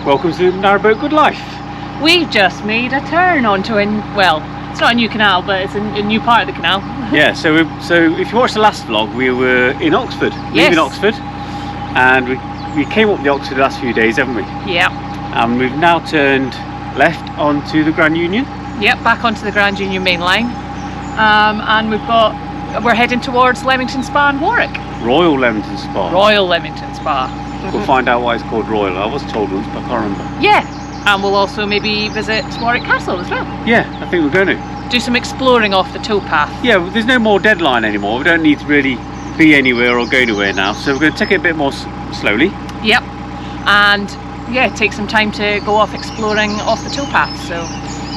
Welcome to Narrowboat Good Life. We've just made a turn onto well, it's not a new canal, but it's a new part of the canal. Yeah, so if you watched the last vlog, we were in Oxford, leaving Oxford, and we came up the Oxford the last few days, haven't we? Yeah. And we've now turned left onto the Grand Union. Yep, back onto the Grand Union main line, and we're heading towards Leamington Spa and Warwick. Royal Leamington Spa. Royal Leamington Spa. We'll find out why it's called Royal. I was told once, but I can't remember. Yeah, and we'll also maybe visit Warwick Castle as well. Yeah, I think we're going to. Do some exploring off the towpath. Yeah, there's no more deadline anymore. We don't need to really be anywhere or go anywhere now, so we're going to take it a bit more slowly. Yep, and yeah, take some time to go off exploring off the towpath, so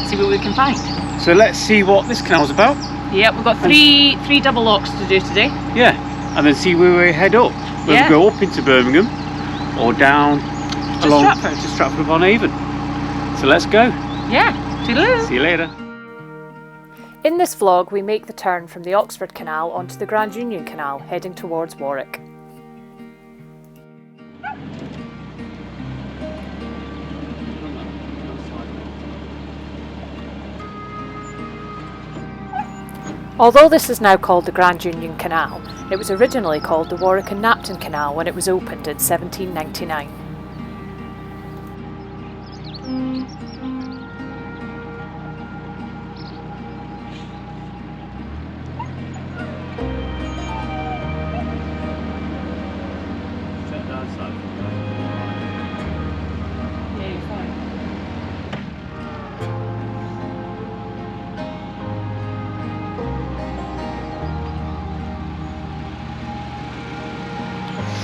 see what we can find. So let's see what this canal's about. Yep, we've got three double locks to do today. Yeah, and then see where we head up. Whether we go up into Birmingham or down along to Stratford-upon-Avon. So let's go. Yeah, toodaloo. See you later. In this vlog we make the turn from the Oxford Canal onto the Grand Union Canal, heading towards Warwick. Although this is now called the Grand Union Canal, it was originally called the Warwick Napton Canal when it was opened in 1799.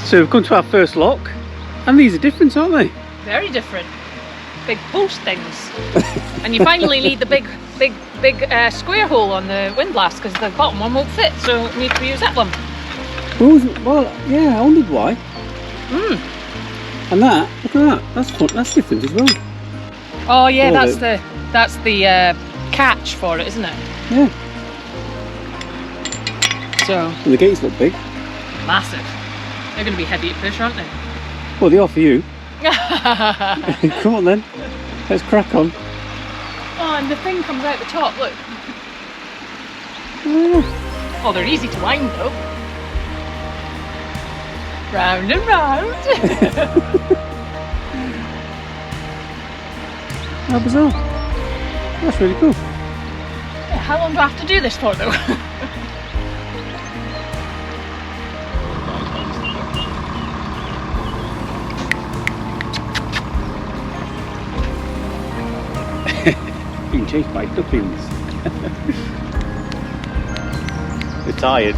So we've come to our first lock, and these are different, aren't they? Very different. Big post things. And you finally need the big square hole on the windlass because the bottom one won't fit, so we need to use that one. Well, yeah, I wondered why. And that, look at that, that's fun. That's different as well. Oh yeah, that's the catch for it, isn't it? Yeah. So. And the gates look big. Massive. They're going to be heavy to push, aren't they? Well, they are for you. Come on then, let's crack on. Oh, and the thing comes out the top, look. Oh, they're easy to wind though. Round and round. How bizarre. That's really cool. Yeah, how long do I have to do this for though? Being chased by ducklings. They're tired.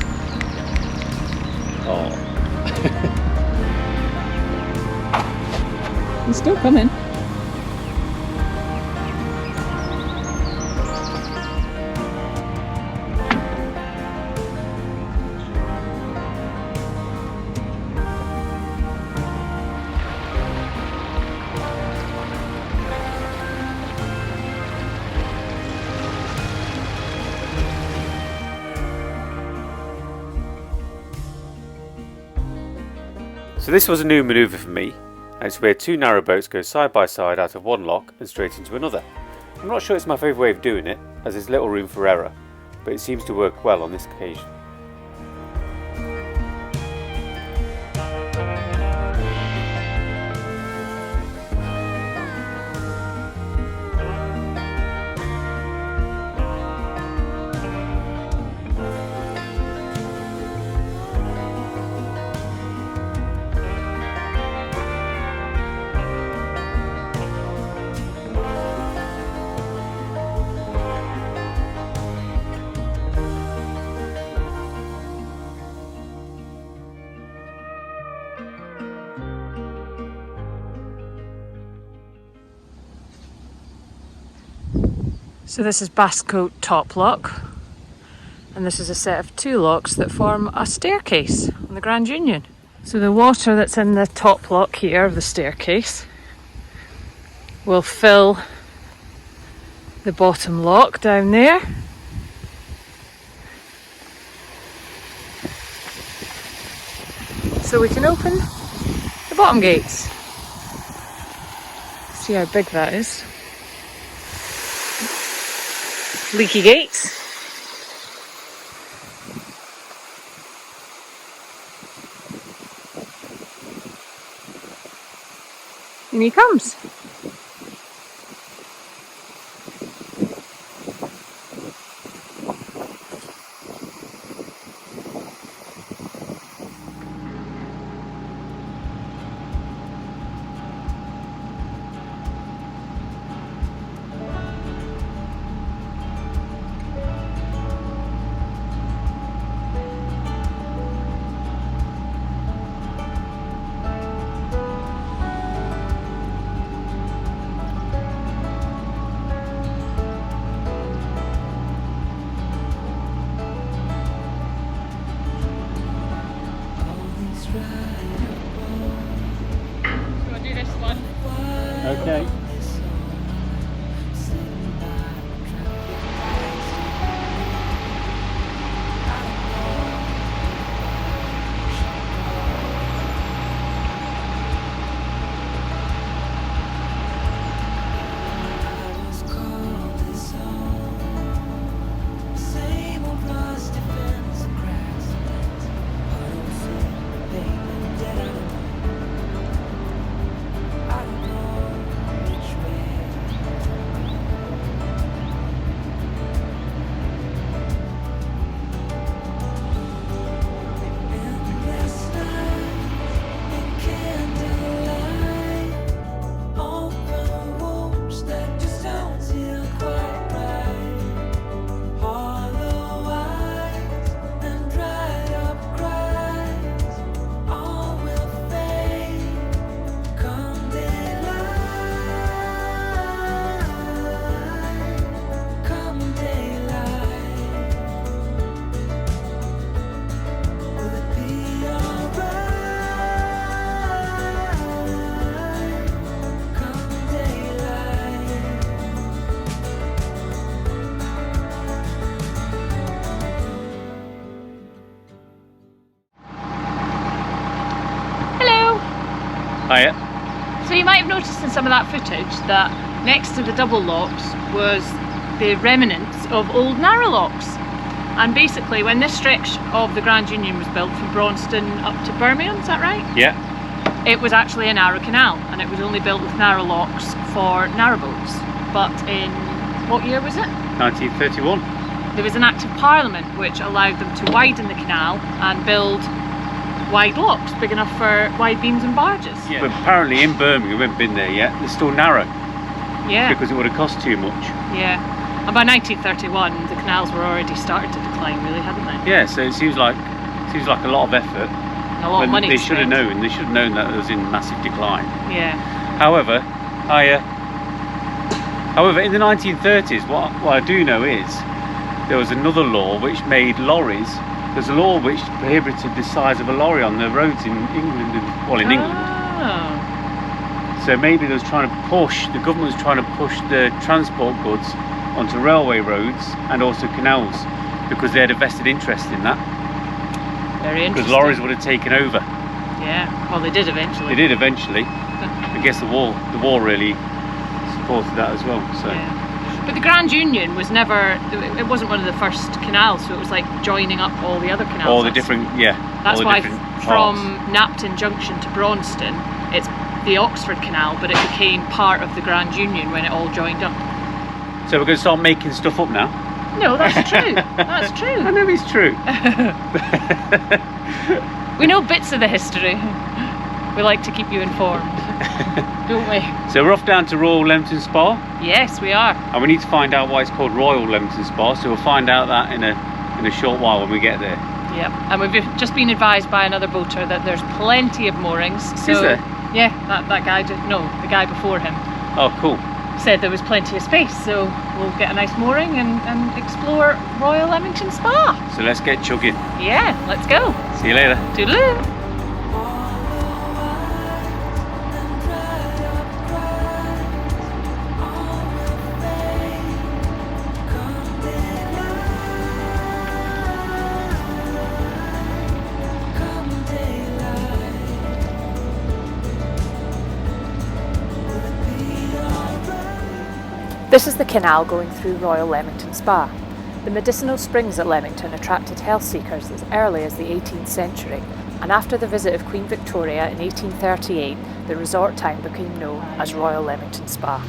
Oh. It's still coming. So this was a new manoeuvre for me, and it's where two narrowboats go side by side out of one lock and straight into another. I'm not sure it's my favourite way of doing it, as there's little room for error, but it seems to work well on this occasion. So this is Basscote top lock, and this is a set of two locks that form a staircase on the Grand Union. So the water that's in the top lock here of the staircase will fill the bottom lock down there. So we can open the bottom gates. See how big that is. Leaky gates. And he comes. Okay. Hiya. So you might have noticed in some of that footage that next to the double locks was the remnants of old narrow locks. And basically when this stretch of the Grand Union was built from Braunston up to Birmingham, is that right? Yeah. It was actually a narrow canal and it was only built with narrow locks for narrowboats. But in, what year was it? 1931. There was an Act of Parliament which allowed them to widen the canal and build wide locks, big enough for wide beams and barges. Yeah. But apparently in Birmingham, we haven't been there yet, they're still narrow. Yeah. Because it would have cost too much. Yeah. And by 1931, the canals were already starting to decline, really, hadn't they? Yeah, so it seems like a lot of effort. A lot of money. They should have known. They should have known that it was in massive decline. Yeah. However, in the 1930s, what I do know is there was another law which made lorries. There's a law which prohibited the size of a lorry on the roads in England, England. Oh. So maybe they was trying to push, the government was trying to push the transport goods onto railway roads and also canals because they had a vested interest in that. Very interesting. Because lorries would have taken over. Yeah, well they did eventually. They did eventually. I guess the war really supported that as well. So. Yeah. But the Grand Union was never, it wasn't one of the first canals, so it was like joining up all the other canals. All the different, yeah. That's all the why different from parts. Napton Junction to Braunston, it's the Oxford Canal, but it became part of the Grand Union when it all joined up. So we're going to start making stuff up now? No, that's true. That's true. I know it's true. We know bits of the history. We like to keep you informed, don't we? So we're off down to Royal Leamington Spa. Yes, we are. And we need to find out why it's called Royal Leamington Spa, so we'll find out that in a short while when we get there. Yep, and we've just been advised by another boater that there's plenty of moorings. So, is there? Yeah, that guy did, no, the guy before him Oh, cool. said there was plenty of space, so we'll get a nice mooring and explore Royal Leamington Spa. So let's get chugging. Yeah, let's go. See you later. Toodaloo. This is the canal going through Royal Leamington Spa. The medicinal springs at Leamington attracted health seekers as early as the 18th century, and after the visit of Queen Victoria in 1838, the resort town became known as Royal Leamington Spa.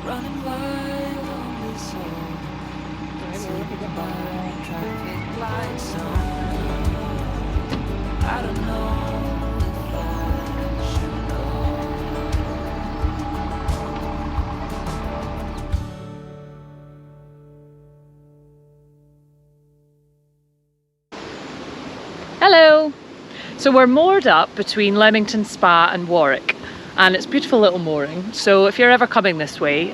Running wild on this road, sitting by traffic lights on. I don't know if I should know. Hello! So we're moored up between Leamington Spa and Warwick, and it's a beautiful little mooring. So if you're ever coming this way,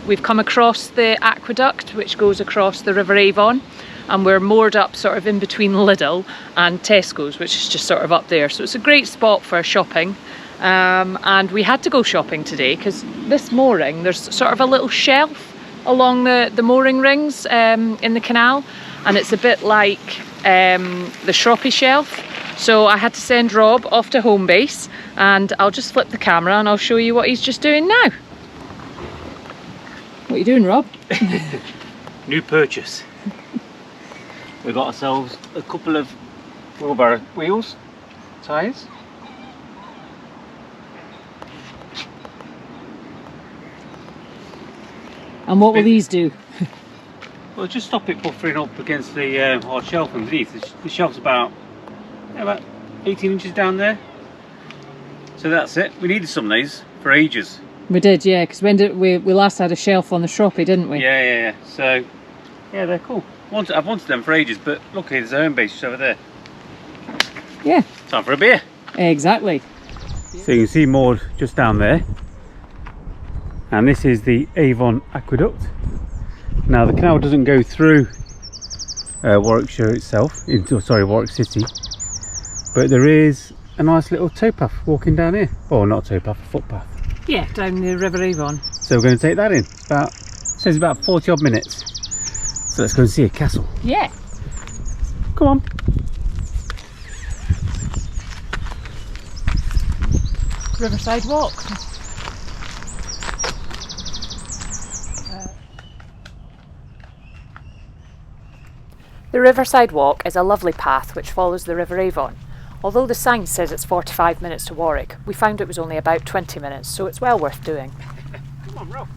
we've come across the aqueduct which goes across the River Avon, and we're moored up sort of in between Lidl and Tesco's, which is just sort of up there. So it's a great spot for shopping, and we had to go shopping today because this mooring, there's sort of a little shelf along the mooring rings in the canal, and it's a bit like the Shroppy shelf. So I had to send Rob off to home base, and I'll just flip the camera and I'll show you what he's just doing now. What are you doing, Rob? New purchase. We got ourselves a couple of wheelbarrow wheels, tyres. And what will these do? Well, just stop it buffering up against the hard shelf underneath. The shelf's about 18 inches down there. So that's it. We needed some of these for ages. We did, yeah, because when did we last had a shelf on the Shroppy, didn't we? Yeah. So, yeah, they're cool. I've wanted them for ages, but luckily there's a home base just over there. Yeah. Time for a beer. Exactly. So you can see moored just down there. And this is the Avon Aqueduct. Now the canal doesn't go through Warwickshire itself, Warwick City, but there is a nice little towpath walking down here. Oh, not a towpath, a footpath. Yeah, down the River Avon. So we're going to take that in. It says about 40 odd minutes. So let's go and see a castle. Yeah. Come on. Riverside Walk. The Riverside Walk is a lovely path which follows the River Avon. Although the sign says it's 45 minutes to Warwick, we found it was only about 20 minutes, so it's well worth doing. Come on, Ralph.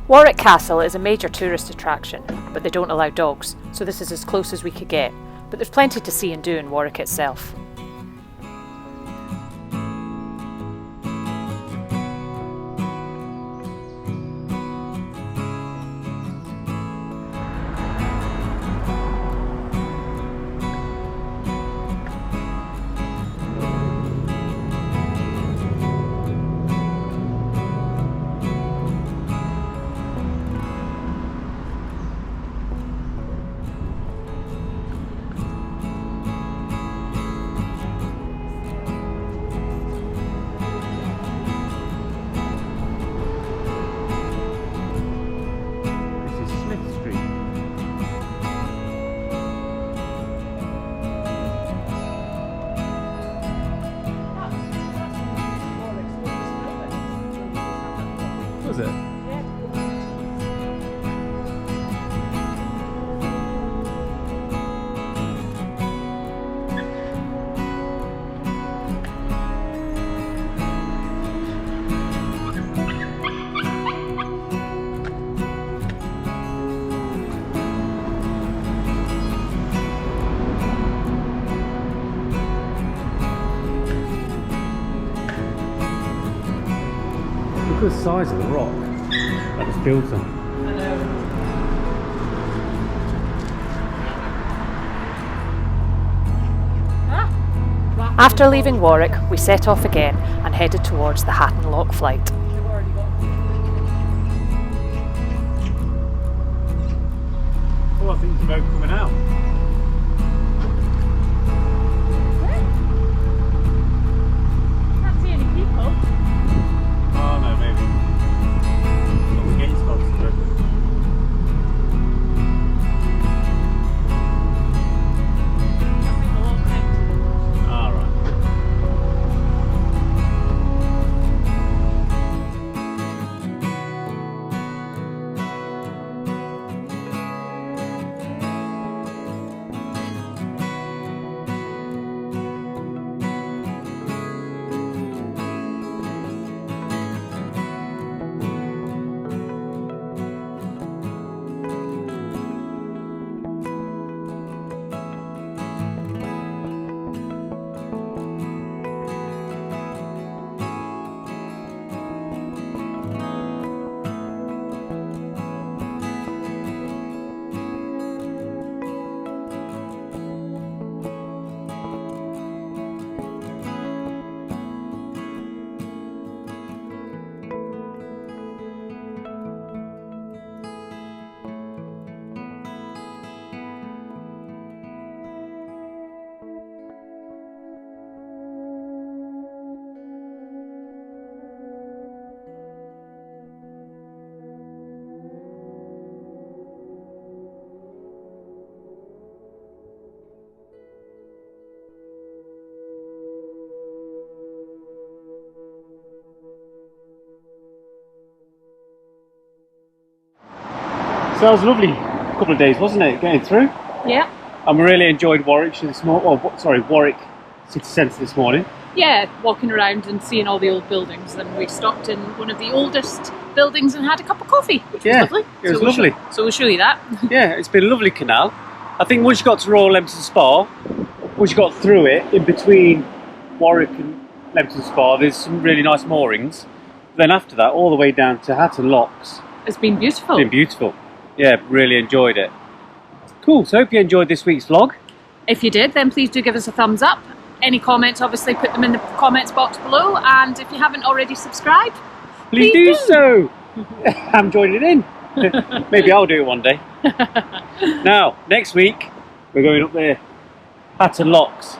Warwick Castle is a major tourist attraction, but they don't allow dogs, so this is as close as we could get. But there's plenty to see and do in Warwick itself. was it? Look at the size of the rock that was built on. I know. After leaving Warwick, we set off again and headed towards the Hatton Lock flight. Oh, I think there's a boat coming out. Can't see any people. Oh no, maybe. Got the gates closed to it. Alright. So that was a lovely couple of days, wasn't it, getting through? Yeah. And we really enjoyed Warwickshire this morning. Oh, sorry, Warwick city centre this morning. Yeah, walking around and seeing all the old buildings. And we stopped in one of the oldest buildings and had a cup of coffee, which was lovely. It was lovely. So we'll show you that. Yeah, it's been a lovely canal. I think once you got to Royal Lempton Spa, once you got through it, in between Warwick and Lempton Spa, there's some really nice moorings. Then after that, all the way down to Hatton Locks. It's been beautiful. It's been beautiful. Yeah, really enjoyed it. Cool, so hope you enjoyed this week's vlog. If you did, then please do give us a thumbs up. Any comments, obviously put them in the comments box below. And if you haven't already subscribed, Please do so. I'm joining in. Maybe I'll do it one day. Now, next week, we're going up there, Hatton Locks.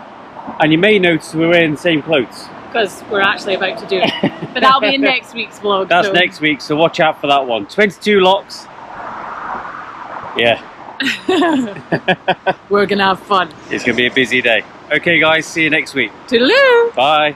And you may notice we're wearing the same clothes. because we're actually about to do it. But that'll be in next week's vlog. That's so. next week, so watch out for that one. 22 locks. Yeah. We're going to have fun. It's going to be a busy day. Okay guys, see you next week. Toodaloo! Bye.